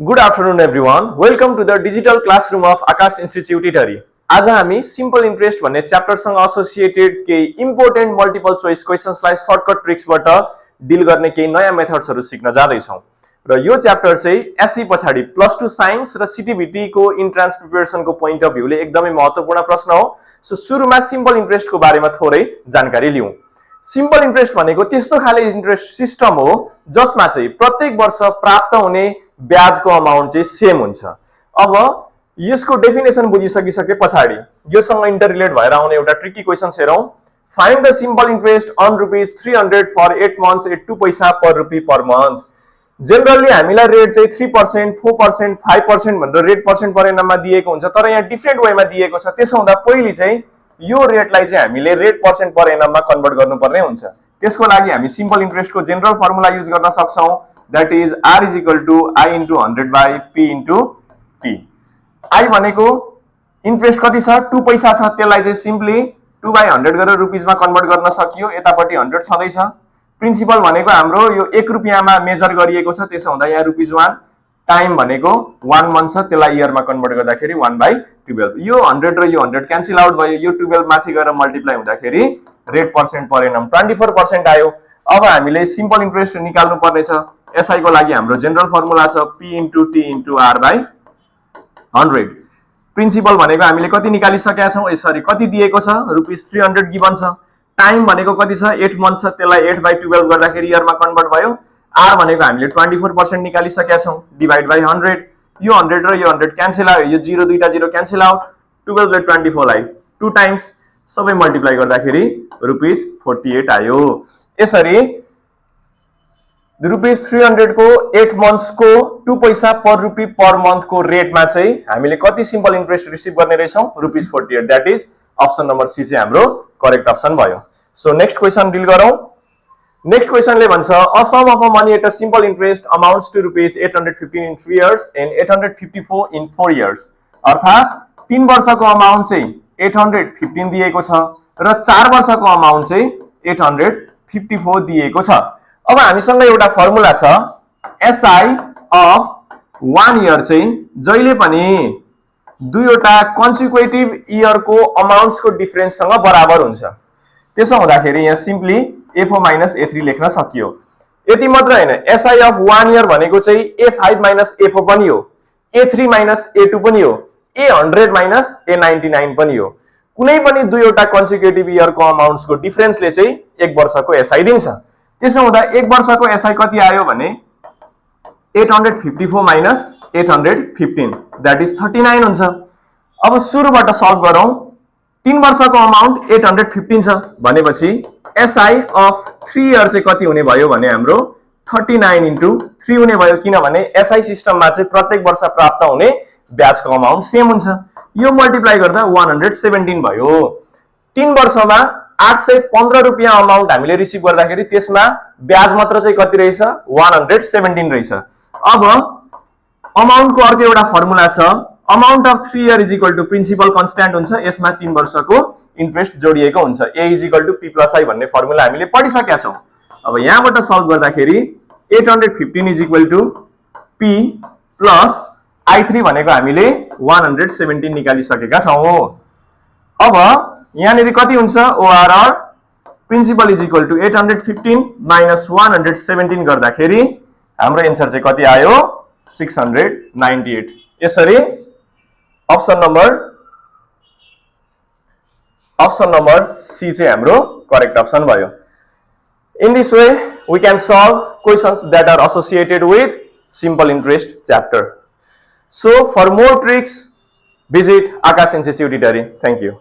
Good afternoon everyone. Welcome to the digital classroom of Akash Institute Italy. आज हामी simple interest भन्ने च्याप्टरसँग associated केही इम्पोर्टेन्ट मल्टिपल चोइस क्वेशन्सलाई सर्टकट ट्रिक्सबाट डिल गर्ने केही नयाँ मेथड्सहरू सिक्न जाँदैछौँ र यो च्याप्टर चाहिँ एसई पछाडि प्लस 2 साइन्स र सिटिभिटी को इन्ट्रान्स प्रिपरेसनको पोइन्ट अफ भ्यूले एकदमै महत्त्वपूर्ण प्रश्न हो। सो सुरुमा सिम्पल इन्ट्रेस्टको बारेमा थोरै जानकारी लिउँ। सिम्पल इन्ट्रेस्ट भनेको त्यस्तो खाले इन्ट्रेस्ट सिस्टम हो जसमा चाहिँ प्रत्येक वर्ष प्राप्त हुने ब्याजको अमाउन्ट चाहिँ सेम हुन्छ। अब यसको डेफिनेसन बुझिसकिसके पछाडि योसँग इन्टररिलेट भएर आउने एउटा ट्रिकी क्वेशन्स हेरौँ। Find the simple interest on ₹300 for 8 months at 2 paisa per rupee per month. Generally हामीलाई रेट चाहिँ 3%, 4%, 5% भनेर रेट पर्सेन्ट पर एनममा दिएको हुन्छ, तर यहाँ डिफ्रेन्ट वेमा दिएको छ। त्यसो हुँदा पहिले चाहिँ यो रेटलाई चाहिँ हामीले रेट पर्सेन्ट पर एनममा कन्भर्ट गर्नुपर्ने हुन्छ। त्यसको लागि हामी सिम्पल इन्ट्रेस्टको जेनरल फर्मुला युज गर्न सक्छौँ। That is R is equal to I into 100 by P into P. I भनेको इन्ट्रेस्ट कति छ 2 पैसा छ, त्यसलाई चाहिँ सिम्पली 2/100 गरेर रुपीजमा कन्भर्ट गर्न सकियो। यतापट्टि 100 छँदैछ। प्रिन्सिपल भनेको हाम्रो यो 1 रुपैयाँमा मेजर गरिएको छ, त्यसो हुँदा यहाँ ₹1। टाइम भनेको 1 month छ, त्यसलाई इयरमा कन्भर्ट गर्दाखेरि 1/12। यो 100 र यो 100 क्यान्सल आउट भयो। यो 12 माथि गएर मल्टिप्लाई हुँदाखेरि रेट पर्सेन्ट पर एनम 24% आयो। अब हामीले सिम्पल इन्ट्रेस्ट निकाल्नु पर्ने छ। एसआई को लागि हाम्रो जेनरल फर्मुला छ P into T into R/100। Principal भनेको हामीले कति निकालिसकेका छौँ, सरी कति दिएको छ ₹300 गिभन छ। टाइम भनेको कति छ 8 months छ, त्यसलाई 8/12 गर्दाखेरि इयरमा कन्भर्ट भयो। आर भनेको हामीले 24% निकालिसकेका छौँ, डिभाइड बाइ 100। यो 100 र यो 100 क्यान्सल आयो, यो 0 दुईटा 0 क्यान्सल आउट। 12 / 24 लाई 2 टाइम्स सबै मल्टिप्लाई गर्दाखेरि ₹48 आयो। यसरी ₹300 को 8 months को 2 paisa per rupee per month को रेटमा चाहिँ हामीले कति सिम्पल इन्ट्रेस्ट रिसिभ गर्ने रहेछौँ ₹48। That is option number C चाहिँ हाम्रो करेक्ट अप्सन भयो। सो नेक्स्ट क्वेशन डिल गरौँ। नेक्स्ट क्वेशनले भन्छ a sum of money at a simple interest amounts to ₹815 in 3 years and 854 in 4 years। अर्थात् 3 वर्षको अमाउन्ट चाहिँ 815 दिएको छ र 4 वर्षको अमाउन्ट चाहिँ 854 दिएको छ। अब हामीसँग एउटा फर्मुला छ एसआई अफ 1 year चाहिँ जहिले पनि दुईवटा कन्सिक्युटिभ इयरको अमाउन्ट्सको डिफरेन्ससँग बराबर हुन्छ। त्यसो हुँदाखेरि यहाँ सिम्पली A4 - A3 लेख्न सकियो। यति मात्र हैन, एसआई अफ 1 year भनेको चाहिँ A5 - A4 पनि हो, A3 - A2 पनि हो, A100 - A99 पनि हो। कुनै पनि दुईवटा कन्सिक्युटिभ इयरको अमाउन्ट्सको डिफरेन्सले चाहिँ 1 वर्षको एसआई दिन्छ। त्यसो हुँदा 1 वर्षको एसआई कति आयो भने 854 - 815 दैट इज 39 हुन्छ। अब सुरुबाट सल्भ गरौँ। 3 वर्षको अमाउन्ट 815 छ भनेपछि एसआई अफ 3 year चाहिँ कति हुने भयो भने हाम्रो 39 into 3 हुने भयो, किनभने एसआई सिस्टममा चाहिँ प्रत्येक वर्ष प्राप्त हुने ब्याजको अमाउन्ट सेम हुन्छ। यो मल्टिप्लाई गर्दा 117 भयो। 3 वर्षमा 815 रुपैयाँ अमाउन्ट हामीले रिसिभ गर्दाखेरि त्यसमा ब्याज मात्र चाहिँ कति रहेछ 117 रहेछ। अब अमाउन्टको अर्को एउटा फर्मुला छ amount of 3 year is equal to principal constant हुन्छ, यसमा 3 वर्षको इन्ट्रेस्ट जोडिएको हुन्छ। A is equal to P + I भन्ने फर्मुला हामीले पढिसकेका छौँ। अब यहाँबाट सल्भ गर्दाखेरि 815 is equal to P plus I3 भनेको हामीले 117 निकालिसकेका छौँ। अब यहाँनिर कति हुन्छ ORR principal is equal to 815 - 117 गर्दाखेरि हाम्रो एन्सर चाहिँ कति आयो 698। यसरी अप्सन नम्बर सी चाहिँ हाम्रो करेक्ट अप्सन भयो। In this way we can solve questions that are associated with simple interest chapter. So for more tricks visit Akash Institute Italy. Thank you.